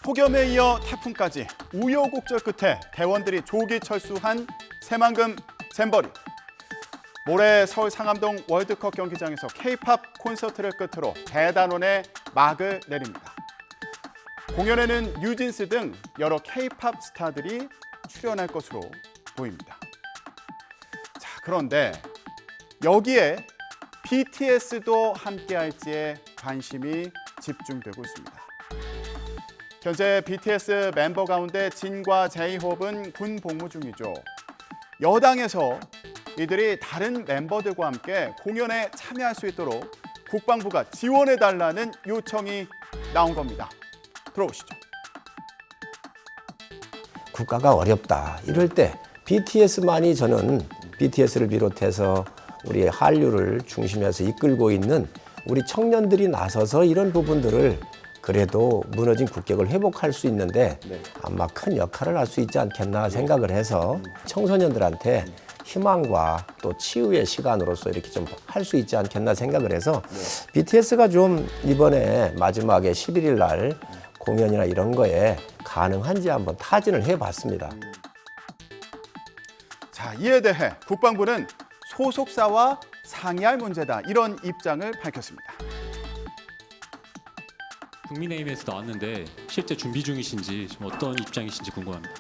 폭염에 이어 태풍까지 우여곡절 끝에 대원들이 조기 철수한 새만금 잼버리. 모레 서울 상암동 월드컵 경기장에서 K-팝 콘서트를 끝으로 대단원의 막을 내립니다. 공연에는 뉴진스 등 여러 K-팝 스타들이 출연할 것으로 보입니다. 자, 그런데 여기에 BTS도 함께할지에 관심이 집중되고 있습니다. 현재 BTS 멤버 가운데 진과 제이홉은 군 복무 중이죠. 여당에서 이들이 다른 멤버들과 함께 공연에 참여할 수 있도록 국방부가 지원해달라는 요청이 나온 겁니다. 들어보시죠. 국가가 어렵다. 이럴 때 BTS만이 저는 BTS를 비롯해서 우리 한류를 중심에서 이끌고 있는 우리 청년들이 나서서 이런 부분들을 그래도 무너진 국격을 회복할 수 있는데 아마 큰 역할을 할 수 있지 않겠나 생각을 해서 청소년들한테 희망과 또 치유의 시간으로서 이렇게 좀 할 수 있지 않겠나 생각을 해서 BTS가 좀 이번에 마지막에 11일 날 공연이나 이런 거에 가능한지 한번 타진을 해봤습니다. 자, 이에 대해 국방부는 소속사와 상의할 문제다, 이런 입장을 밝혔습니다. 국민의힘에서 나왔는데 실제 준비 중이신지 좀 어떤 입장이신지 궁금합니다.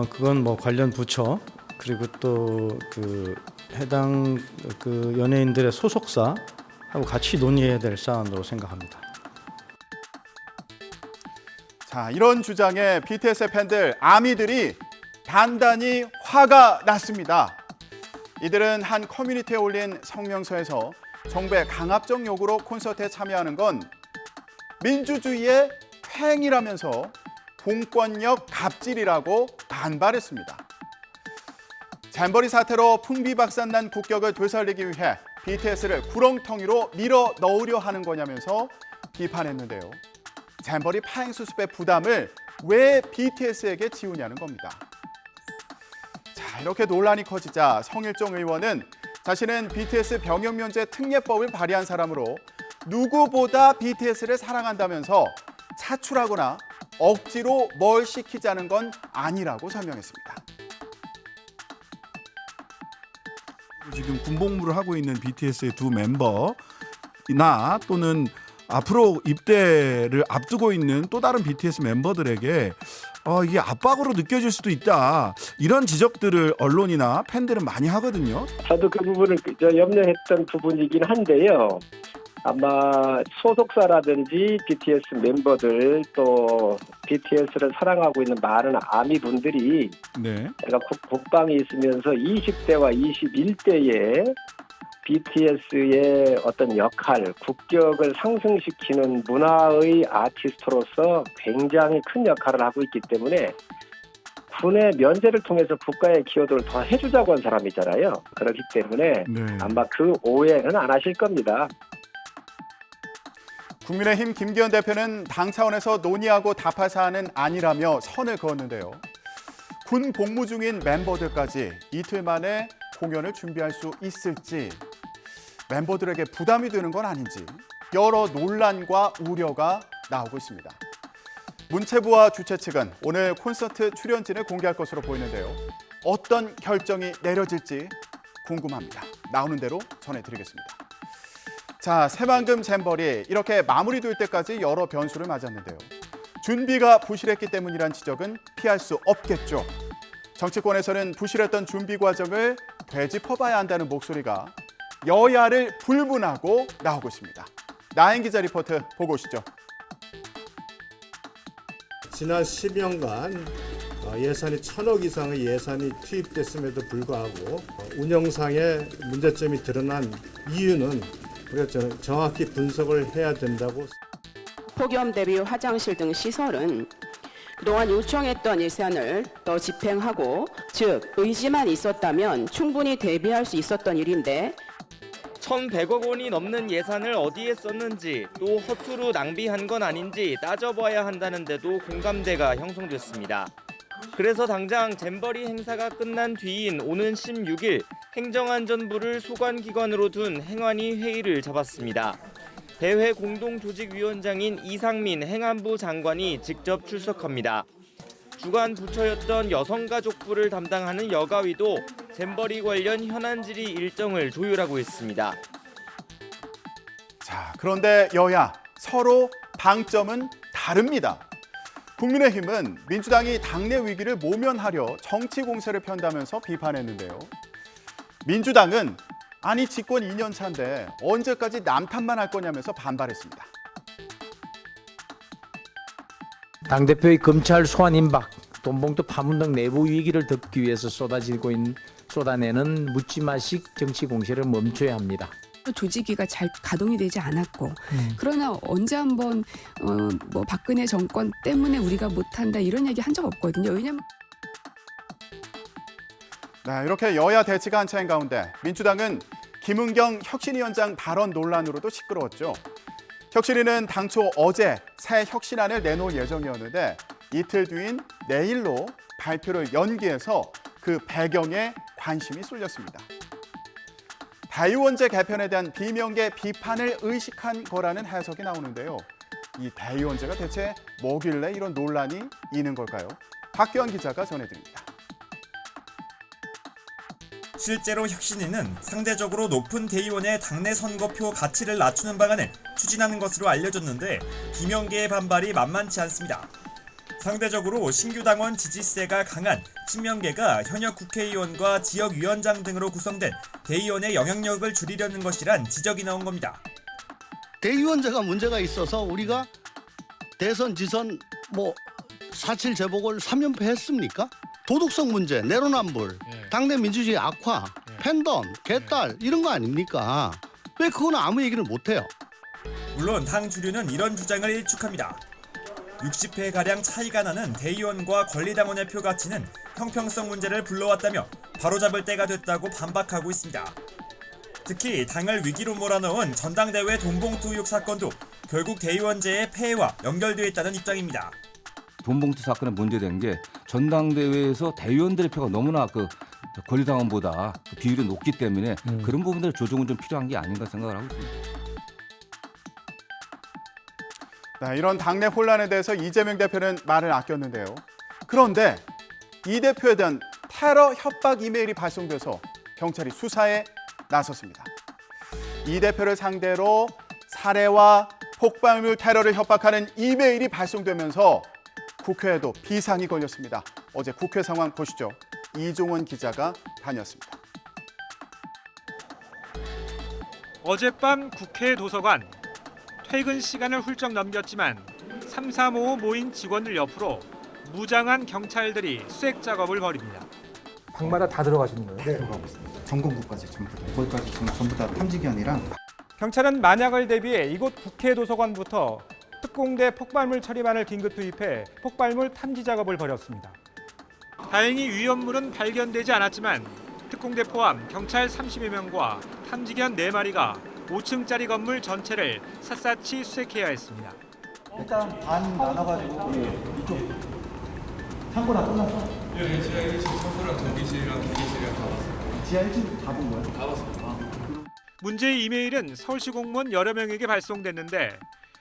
그건 뭐 관련 부처 그리고 또 그 해당 그 연예인들의 소속사하고 같이 논의해야 될 사안으로 생각합니다. 자, 이런 주장에 BTS의 팬들, 아미들이 단단히 화가 났습니다. 이들은 한 커뮤니티에 올린 성명서에서 정부의 강압적 요구로 콘서트에 참여하는 건 민주주의의 횡이라면서 공권력 갑질이라고 반발했습니다. 잼버리 사태로 풍비박산난 국격을 되살리기 위해 BTS를 구렁텅이로 밀어 넣으려 하는 거냐면서 비판했는데요. 잼버리 파행 수습의 부담을 왜 BTS에게 지우냐는 겁니다. 자, 이렇게 논란이 커지자 성일종 의원은 자신은 BTS 병역면제 특례법을 발의한 사람으로 누구보다 BTS를 사랑한다면서 차출하거나 억지로 뭘 시키자는 건 아니라고 설명했습니다. 지금 군복무를 하고 있는 BTS의 두 멤버나 또는 앞으로 입대를 앞두고 있는 또 다른 BTS 멤버들에게 이게 압박으로 느껴질 수도 있다, 이런 지적들을 언론이나 팬들은 많이 하거든요. 저도 그 부분을 염려했던 부분이긴 한데요. 아마 소속사라든지 BTS 멤버들 또 BTS를 사랑하고 있는 많은 아미분들이 제가 국방에 있으면서 20대와 21대에 BTS의 어떤 역할, 국격을 상승시키는 문화의 아티스트로서 굉장히 큰 역할을 하고 있기 때문에 군의 면제를 통해서 국가의 기여도를 더 해주자고 한 사람이잖아요. 그렇기 때문에 아마 그 오해는 안 하실 겁니다. 국민의힘 김기현 대표는 당 차원에서 논의하고 답할 사안은 아니라며 선을 그었는데요. 군 복무 중인 멤버들까지 이틀 만에 공연을 준비할 수 있을지, 멤버들에게 부담이 되는 건 아닌지 여러 논란과 우려가 나오고 있습니다. 문체부와 주최 측은 오늘 콘서트 출연진을 공개할 것으로 보이는데요. 어떤 결정이 내려질지 궁금합니다. 나오는 대로 전해드리겠습니다. 자, 새만금 잼버리 이렇게 마무리될 때까지 여러 변수를 맞았는데요. 준비가 부실했기 때문이란 지적은 피할 수 없겠죠. 정치권에서는 부실했던 준비 과정을 되짚어봐야 한다는 목소리가 여야를 불문하고 나오고 있습니다. 나행 기자 리포트 보고 오시죠. 지난 10년간 예산이 1,000억 이상의 예산이 투입됐음에도 불구하고 운영상의 문제점이 드러난 이유는 우리가 정확히 분석을 해야 된다고. 폭염 대비 화장실 등 시설은 그동안 요청했던 예산을 더 집행하고, 즉 의지만 있었다면 충분히 대비할 수 있었던 일인데 1,100억 원이 넘는 예산을 어디에 썼는지, 또 허투루 낭비한 건 아닌지 따져봐야 한다는 데도 공감대가 형성됐습니다. 그래서 당장 잼버리 행사가 끝난 뒤인 오는 16일 행정안전부를 소관기관으로 둔 행안위 회의를 잡았습니다. 대회 공동조직위원장인 이상민 행안부 장관이 직접 출석합니다. 주간 부처였던 여성가족부를 담당하는 여가위도 잼버리 관련 현안 질의 일정을 조율하고 있습니다. 자, 그런데 여야 서로 방점은 다릅니다. 국민의힘은 민주당이 당내 위기를 모면하려 정치 공세를 편다면서 비판했는데요. 민주당은 아니 집권 2년 차인데 언제까지 남탓만 할 거냐면서 반발했습니다. 당대표의 검찰 소환 임박, 돈봉투 파문 등 내부 위기를 덮기 위해서 쏟아내는 묻지마식 정치 공세를 멈춰야 합니다. 조직위가 잘 가동이 되지 않았고 그러나 언제 한번 뭐 박근혜 정권 때문에 우리가 못한다 이런 얘기 한 적 없거든요. 왜냐하면 네, 이렇게 여야 대치가 한차인 가운데 민주당은 김은경 혁신위원장 발언 논란으로도 시끄러웠죠. 혁신위는 당초 어제 새 혁신안을 내놓을 예정이었는데 이틀 뒤인 내일로 발표를 연기해서 그 배경에 관심이 쏠렸습니다. 대의원제 개편에 대한 비명계 비판을 의식한 거라는 해석이 나오는데요. 이 대의원제가 대체 뭐길래 이런 논란이 있는 걸까요? 박규환 기자가 전해드립니다. 실제로 혁신위는 상대적으로 높은 대의원의 당내 선거표 가치를 낮추는 방안을 추진하는 것으로 알려졌는데 비명계의 반발이 만만치 않습니다. 상대적으로 신규 당원 지지세가 강한 친명계가 현역 국회의원과 지역위원장 등으로 구성된 대의원의 영향력을 줄이려는 것이란 지적이 나온 겁니다. 대의원제가 문제가 있어서 우리가 대선, 지선, 4.7 재보궐 3연패 했습니까? 도덕성 문제, 내로남불, 당내 민주주의 악화, 팬덤, 개딸 이런 거 아닙니까? 왜 그거는 아무 얘기를 못해요? 물론 당 주류는 이런 주장을 일축합니다. 60회가량 차이가 나는 대의원과 권리당원의 표 가치는 형평성 문제를 불러왔다며 바로잡을 때가 됐다고 반박하고 있습니다. 특히 당을 위기로 몰아넣은 전당대회 돈봉투 의혹 사건도 결국 대의원제의 폐해와 연결되어 있다는 입장입니다. 돈봉투 사건에 문제된 게 전당대회에서 대의원들의 표가 너무나 권리당원보다 비율이 높기 때문에 그런 부분들 조정은 좀 필요한 게 아닌가 생각을 하고 있습니다. 네, 이런 당내 혼란에 대해서 이재명 대표는 말을 아꼈는데요. 그런데 이 대표에 대한 테러 협박 이메일이 발송돼서 경찰이 수사에 나섰습니다. 이 대표를 상대로 살해와 폭발물 테러를 협박하는 이메일이 발송되면서 국회에도 비상이 걸렸습니다. 어제 국회 상황 보시죠. 이종원 기자가 다녔습니다. 어젯밤 국회 도서관. 퇴근 시간을 훌쩍 넘겼지만 335 모인 직원들 옆으로 무장한 경찰들이 수색 작업을 벌입니다. 방마다 다 들어가시는 거예요? 네, 들어가고 있습니다. 점검부까지 전부 다. 거기까지 전부 다 탐지기관이랑. 경찰은 만약을 대비해 이곳 국회 도서관부터 특공대 폭발물 처리반을 긴급 투입해 폭발물 탐지 작업을 벌였습니다. 다행히 위험물은 발견되지 않았지만 특공대 포함 경찰 30여 명과 탐지견 4마리가 5층짜리 건물 전체를 샅샅이 수색해야 했습니다. 일단 반 나눠가지고 이쪽 창고 다 끝났어? 예, 지하 1층 창고랑 전기실이랑 기계실이랑 다 봤어요. 지하 1층 다 본 거예요? 다 봤습니다. 문제의 이메일은 서울시 공무원 여러 명에게 발송됐는데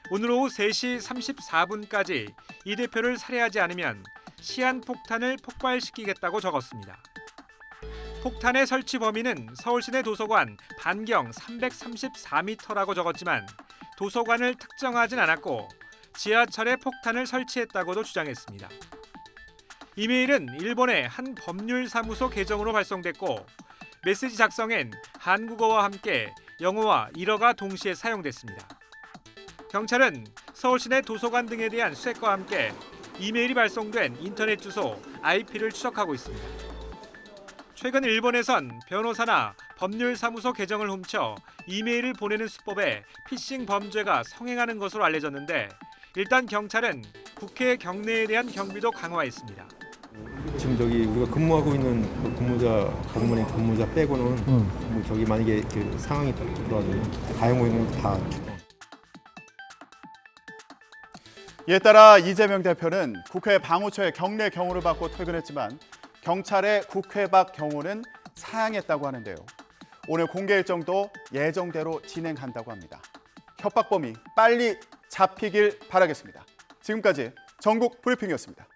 오늘 오후 3시 34분까지 이 대표를 살해하지 않으면 시한폭탄을 폭발시키겠다고 적었습니다. 폭탄의 설치 범위는 서울시내 도서관 반경 334m라고 적었지만 도서관을 특정하진 않았고 지하철에 폭탄을 설치했다고도 주장했습니다. 이메일은 일본의 한 법률사무소 계정으로 발송됐고 메시지 작성엔 한국어와 함께 영어와 일어가 동시에 사용됐습니다. 경찰은 서울시내 도서관 등에 대한 수색과 함께 이메일이 발송된 인터넷 주소 IP를 추적하고 있습니다. 최근 일본에선 변호사나 법률사무소 계정을 훔쳐 이메일을 보내는 수법에 피싱 범죄가 성행하는 것으로 알려졌는데 일단 경찰은 국회 경내에 대한 경비도 강화했습니다. 지금 우리가 근무하고 있는 그 법무원의 근무자 빼고는 뭐 만약에 그 상황이 들어와도 가용호에는 다. 이에 따라 이재명 대표는 국회 방호처의 경내 경호를 받고 퇴근했지만 경찰의 국회 밖 경호는 사양했다고 하는데요. 오늘 공개 일정도 예정대로 진행한다고 합니다. 협박범이 빨리 잡히길 바라겠습니다. 지금까지 전국 브리핑이었습니다.